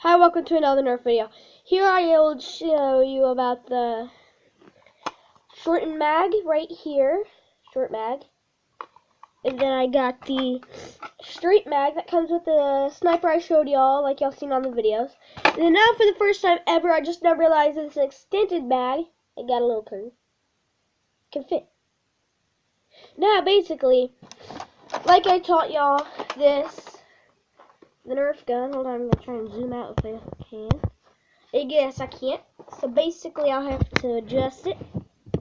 Hi, welcome to another Nerf video. Here I will show you about the shortened mag right here, short mag. And then I got the straight mag that comes with the sniper I showed y'all, like y'all seen on the videos. And then now for the first time ever, I just now realized it's an extended mag. It got a little curve. Can fit. Now basically, like I taught y'all, the Nerf gun. Hold on, I'm gonna try and zoom out if I can. I guess I can't. So basically, I'll have to adjust it.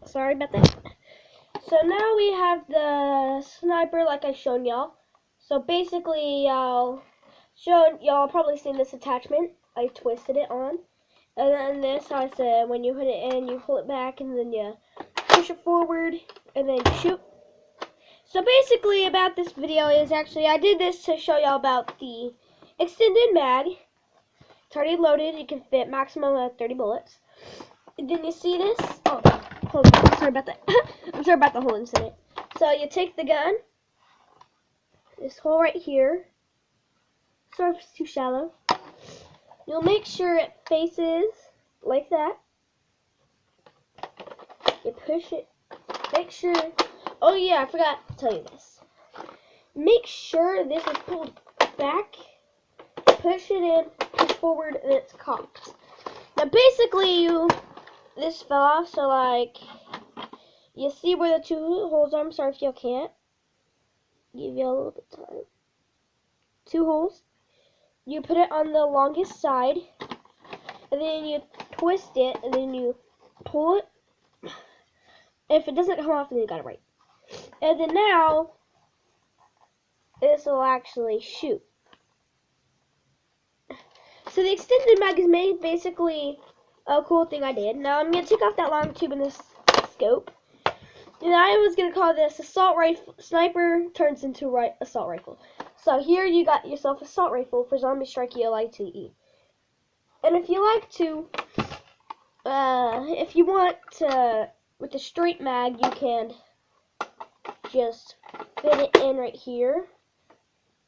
Sorry about that. So now we have the sniper, like I showed y'all. So basically, I'll show y'all probably seen this attachment. I twisted it on, and then this. I said when you hit it in, you pull it back, and then you push it forward, and then shoot. So basically, about this video is actually I did this to show y'all about the extended mag. It's already loaded. It can fit maximum of 30 bullets. And then you see this. Oh, hold on. I'm sorry about that. I'm sorry about the hole inside it. So you take the gun. This hole right here. Sorry if it's too shallow. You'll make sure it faces like that. You push it. Make sure. Oh yeah, I forgot to tell you this. Make sure this is pulled back. Push it in, push forward, and it's cocked. Now basically this fell off, so like, you see where the two holes are. I'm sorry if you can't. Give you a little bit of time. Two holes. You put it on the longest side, and then you twist it, and then you pull it. If it doesn't come off, then you got it right. And then now, this will actually shoot. So the extended mag is made basically a cool thing I did. Now I'm going to take off that long tube in this scope. And I was going to call this assault rifle. Sniper turns into assault rifle. So here you got yourself assault rifle for zombie strike ELITE. And if you like to, if you want to, with the straight mag, you can just fit it in right here.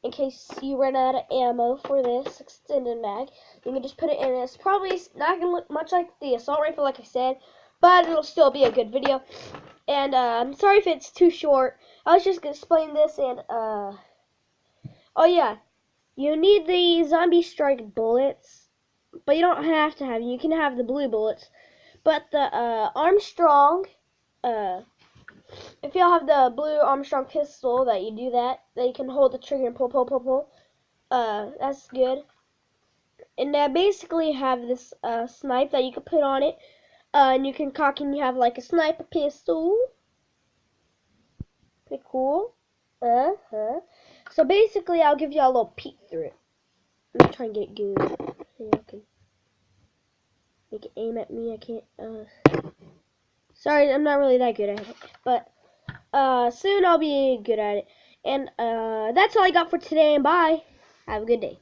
In case you run out of ammo for this extended mag, you can just put it in. It's probably not going to look much like the assault rifle, like I said, but it'll still be a good video. And I'm sorry if it's too short. I was just going to explain this, and oh yeah, you need the zombie strike bullets, but you don't have to have them. You can have the blue bullets, but the Armstrong, if y'all have the blue Armstrong pistol, that you do that, you can hold the trigger and pull. That's good. And I basically have this snipe that you can put on it, and you can cock, and you have like a sniper pistol. Pretty cool. So basically, I'll give you a little peek through it. Let me try and get it good. So y'all can make it aim at me. I can't. Sorry, I'm not really that good at it, but soon I'll be good at it. And that's all I got for today, and bye. Have a good day.